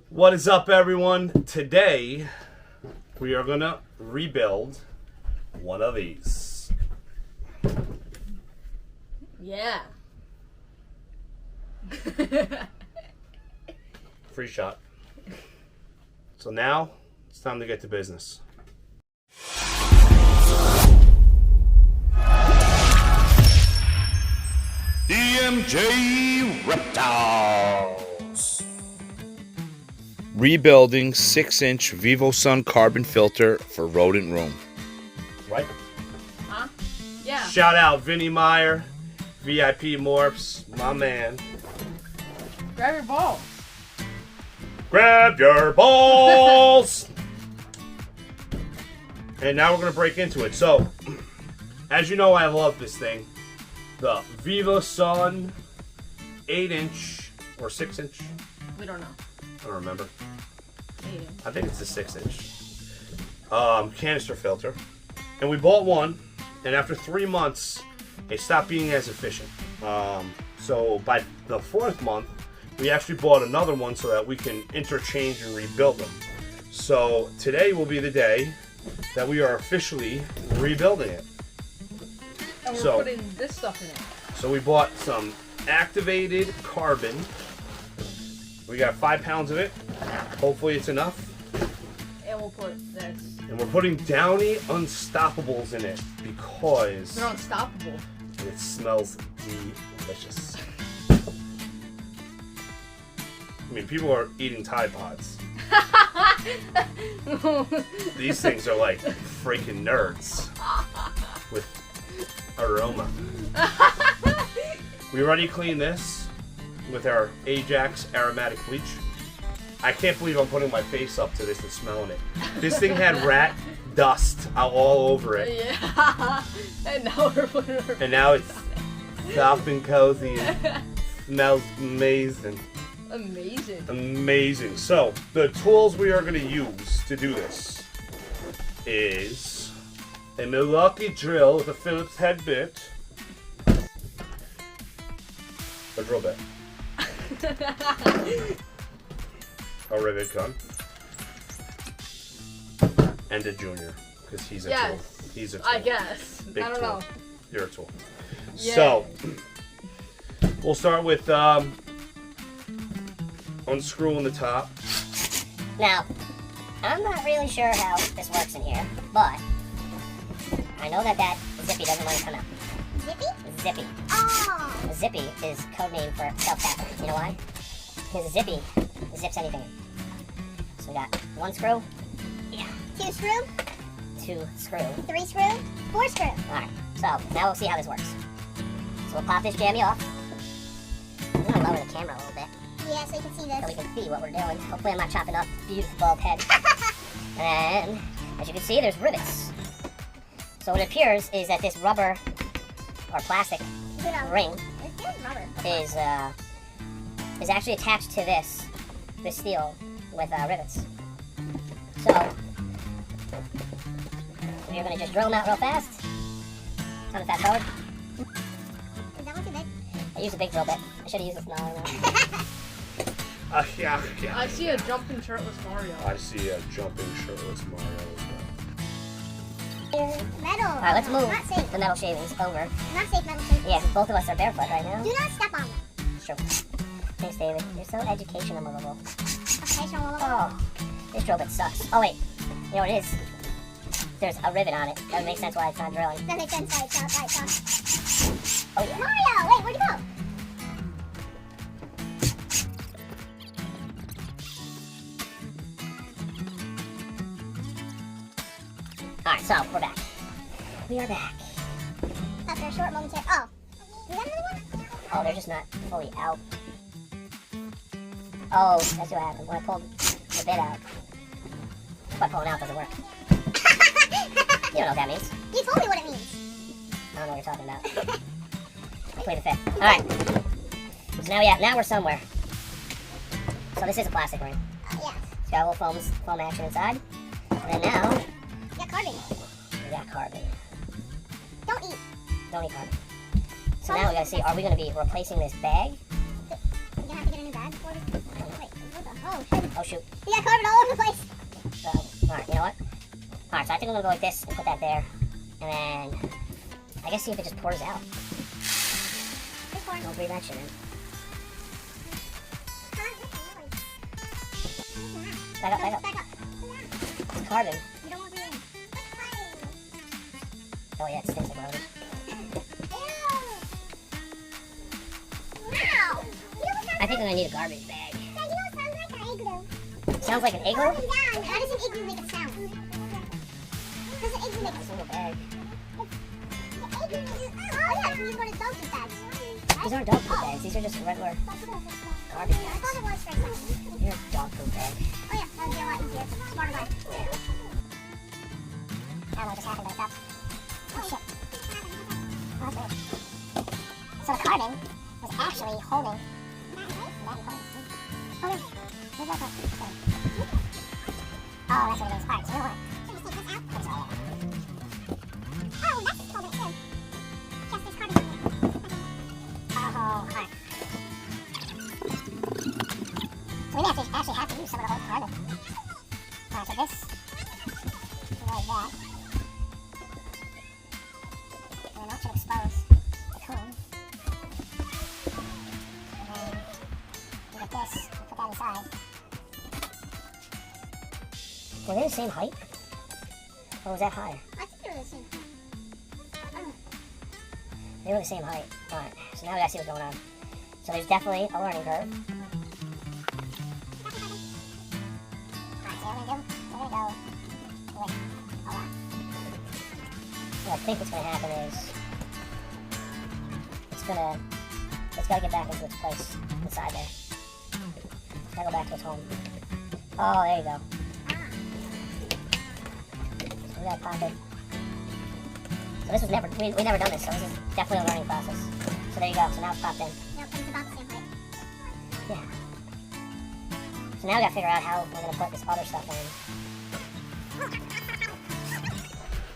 What is up, everyone? Today we are gonna rebuild one of these. Yeah. Free shot. So now it's time to get to business. DMJ Reptiles. Rebuilding 6-inch VivoSun carbon filter for rodent room. Right? Huh? Yeah. Shout out Vinny Meyer, VIP Morphs, my man. Grab your balls. Grab your balls! And now we're going to break into it. So, as you know, I love this thing. The VivoSun 8-inch or 6-inch. We don't know. I don't remember. 8-inch. I think it's the 6-inch. Canister filter. And we bought one, and after 3 months, it stopped being as efficient. So by the 4th month, we actually bought another one so that we can interchange and rebuild them. So today will be the day that we are officially rebuilding it. And we're putting this stuff in it. So we bought some activated carbon. We got 5 pounds of it. Hopefully it's enough. And we'll put this. And we're putting Downy Unstoppables in it because They're unstoppable. it smells delicious. I mean, people are eating Tide Pods. These things are like freaking nerds with aroma. We already cleaned this with our Ajax aromatic bleach. I can't believe I'm putting my face up to this and smelling it. This thing had rat dust all over it. Yeah. And now we're putting our And now it's soft and cozy and smells amazing. Amazing. Amazing. So, the tools we are going to use to do this is a Milwaukee drill with a Phillips head bit, a drill bit, a rivet gun, and a junior, because he's a tool. He's a tool. I guess. Big I don't tool. know. You're a tool. Yeah. So, we'll start with unscrewing the top. Now, I'm not really sure how this works in here, but I know that Zippy doesn't want to come out. Zippy? Zippy. Oh! Zippy is code name for self-tapper. You know why? Because Zippy zips anything in. So we got 1 screw. Yeah. 2 screw? 2 screw. 3 screw? 4 screw. Alright, so now we'll see how this works. So we'll pop this jammy off. I'm going to lower the camera a little bit Yeah, so you can see so we this. can see what we're doing. Hopefully I'm not chopping off the beautiful bald head. And as you can see, there's rivets. So what it appears is that this rubber or plastic ring It's good rubber. is actually attached to this steel with rivets. So we're gonna just drill them out real fast. Time to fast forward. Is that one too big? I used a big drill bit. I should have used a smaller one. Yeah. I see a jumping shirtless Mario. I see a jumping shirtless Mario as well. Metal. Alright, let's move Not safe. the metal shavings over. Not safe metal shavings. Yeah, 'cause both of us are barefoot right now. Do not step on them. It's true. Thanks, David. You're so educational. Okay, so Oh, this drill bit sucks. Oh wait, you know what it is? There's a rivet on it. That would make sense why it's not drilling. that makes sense. Right, stop. Oh yeah. Mario! Wait, where'd you go? Alright, so we're back. We are back. After a short momentary. Oh. Is that another one? Oh, they're just not fully out. Oh, that's what happened when I pulled the bit out. But pulling out doesn't work. You don't know what that means. You told me what it means. I don't know what you're talking about. Plead the fifth. Alright. So now we're somewhere. So this is a plastic ring. Yeah. It's got a little foam action inside. And then now Yeah, carbon. we got carbon. Don't eat. Don't eat carbon. So now we gotta see, are we gonna be replacing this bag? You're gonna have to get a new bag for this. Wait, what the Oh, shit. Oh shoot. You got carbon all over the place. Alright, you know what? Alright, so I think I'm gonna go like this and put that there. And then I guess see if it just pours out. Don't breathe that shit in. Back up, back up. Back up. It's carbon. You don't want to breathe in. Oh yeah, it stinks like Rodent. Wow. I think I'm gonna need a garbage bag. Dad, you know what sounds like an igloo? Sounds like an igloo? Up and down. How does an igloo make a sound? Does an igloo make a It's a little bag. Oh yeah, these are one of the dog food bags. These aren't dog food bags, these are just regular garbage I thought bags. it was for a second. You're a dog food bag. Oh yeah, that would be a lot easier. Smarter guy. I don't know what just happened, but it's up. Oh shit. Oh, that's weird. So the carbon was actually holding. Oh no. Where's that part? Oh, that's what it is. Alright, so you know what? Should we just take this out? Take this all out. Oh, that's holding it too. Yes, there's carbon in there. Oh, alright. So we may actually have to use some of the whole carbon. Alright, so this is like that. And then that should expose the cone. And then we get this, and put that inside. Were they the same height? Or was that higher? I think they're the same. They were the same height. Alright, so now we gotta see what's going on. So there's definitely a learning curve. Alright, so what we're gonna do, we're gonna go with a lot. What I think what's gonna happen is it's gotta get back into its place inside there. It's gotta go back to its home. Oh, there you go. So we gotta pop it. So this was never, we never done this, so this is definitely a learning process. So there you go, so now it's popped in. Now it's about the same height. Yeah. So now we gotta figure out how we're gonna put this other stuff in.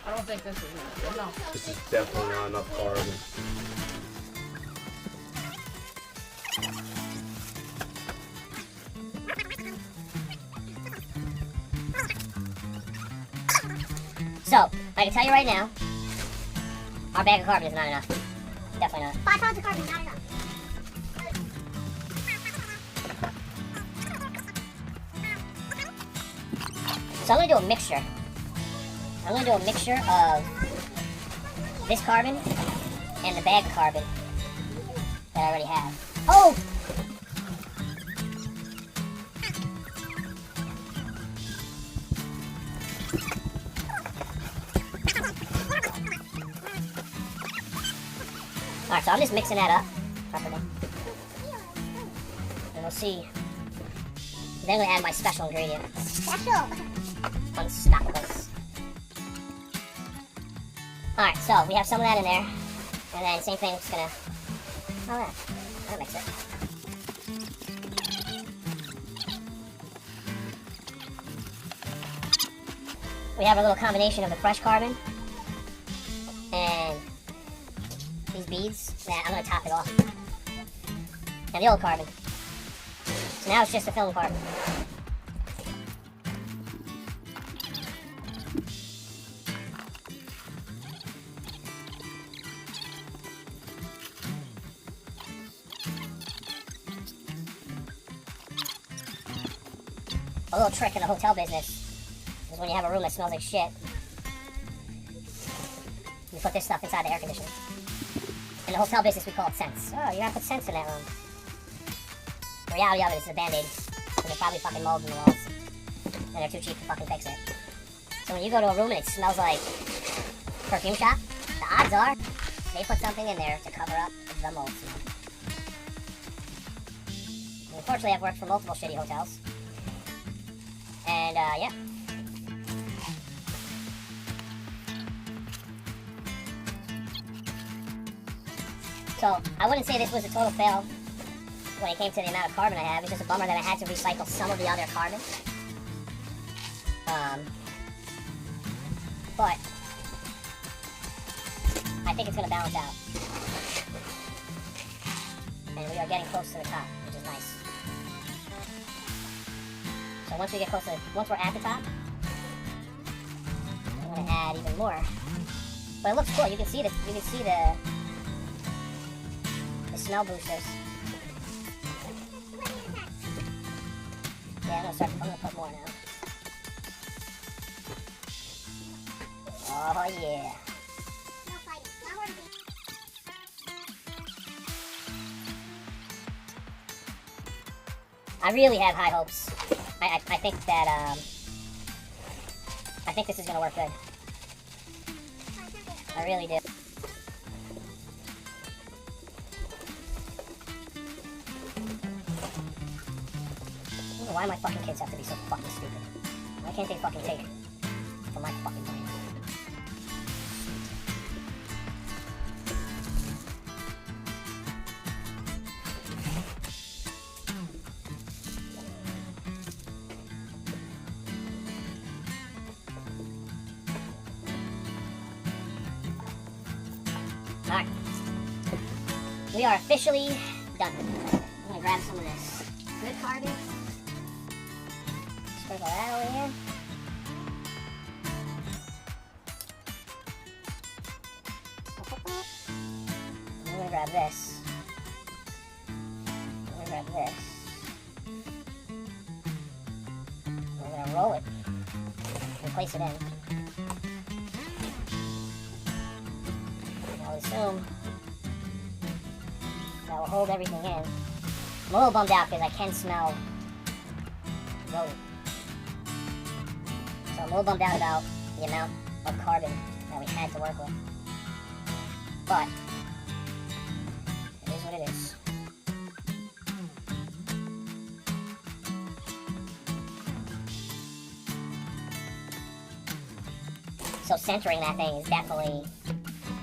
I don't think this is enough. This is definitely not enough carbon. So, I can tell you right now, our bag of carbon is not enough. Definitely not. 5 pounds of carbon, not enough. So I'm gonna do a mixture. I'm gonna do a mixture of this carbon and the bag of carbon that I already have. Oh! Alright, so I'm just mixing that up properly. And we'll see. Then I'm gonna add my special ingredient. Special. Unstoppables. Alright, so we have some of that in there. And then same thing, just gonna. Oh, that'll mix it. We have a little combination of the fresh carbon and these beads that I'm gonna top it off. And the old carbon. So now it's just the film part. A little trick in the hotel business is when you have a room that smells like shit, you put this stuff inside the air conditioner. In the hotel business, we call it scents. Oh, you gotta put scents in that room. The reality of it is a Band-Aid, and there's probably fucking mold in the walls, and they're too cheap to fucking fix it. So when you go to a room and it smells like perfume shop, the odds are they put something in there to cover up the mold smell. And unfortunately, I've worked for multiple shitty hotels. And, yeah. So, I wouldn't say this was a total fail when it came to the amount of carbon I have. It's just a bummer that I had to recycle some of the other carbon. But I think it's going to balance out. And we are getting close to the top, which is nice. once we get close to, once we're at the top, I'm gonna add even more. But it looks cool. You can see the smell boosters. Yeah, I'm gonna put more now. Oh yeah. No fighting. Not more to be. I really have high hopes. I think that I think this is gonna work good. I really do. I don't know why my fucking kids have to be so fucking stupid. Why can't they fucking take it from my fucking brain? Alright. We are officially done. I'm gonna grab some of this good carbon. Sprinkle that over here. I'm gonna grab this. I'm gonna grab this. I'm gonna roll it and place it in. I would assume that will hold everything in. I'm a little bummed out because I can smell rodent. So I'm a little bummed out about the amount of carbon that we had to work with. But it is what it is. So centering that thing is definitely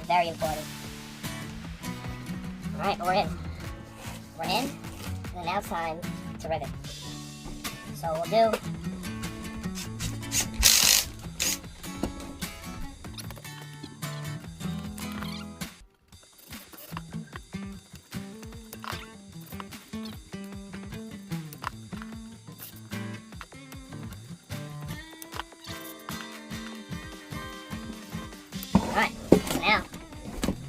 very important. Alright, we're in. We're in, and now it's time to rivet. So we'll do... Alright, so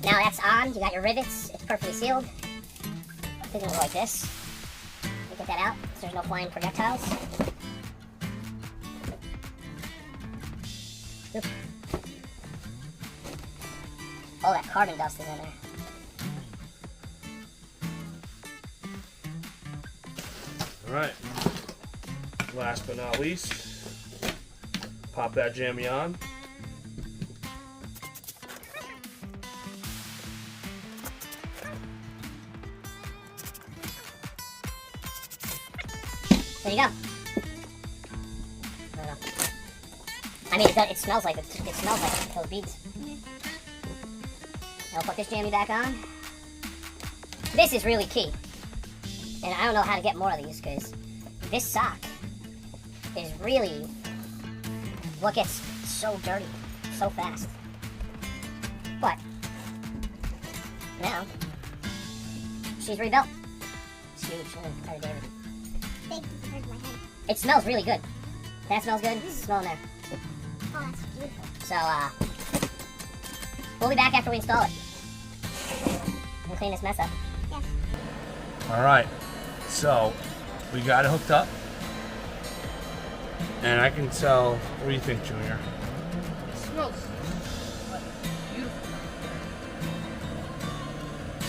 now that's on, you got your rivets, it's perfectly sealed. I think it'll go like this. You get that out, so there's no flying projectiles. Oop. Oh, that carbon dust is in there. Alright. Last but not least, pop that jammy on. There you go. I don't know. I mean, it smells like it smells like those beads. I'll put this jammy back on. This is really key, and I don't know how to get more of these because this sock is really what gets so dirty so fast. But now she's rebuilt. It's huge. I'm gonna try to damage it. Big hurt my head. It smells really good. That smells good. It's smelling there. Oh, that's beautiful. So, we'll be back after we install it. We'll clean this mess up. Yes. Alright, so we got it hooked up. And I can tell, what do you think, Junior? It smells like beautiful.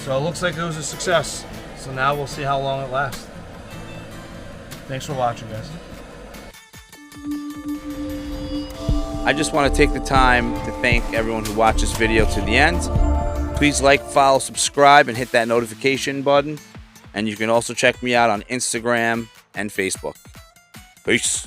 So it looks like it was a success. So now we'll see how long it lasts. Thanks for watching, guys. I just want to take the time to thank everyone who watched this video to the end. Please like, follow, subscribe, and hit that notification button. And you can also check me out on Instagram and Facebook. Peace.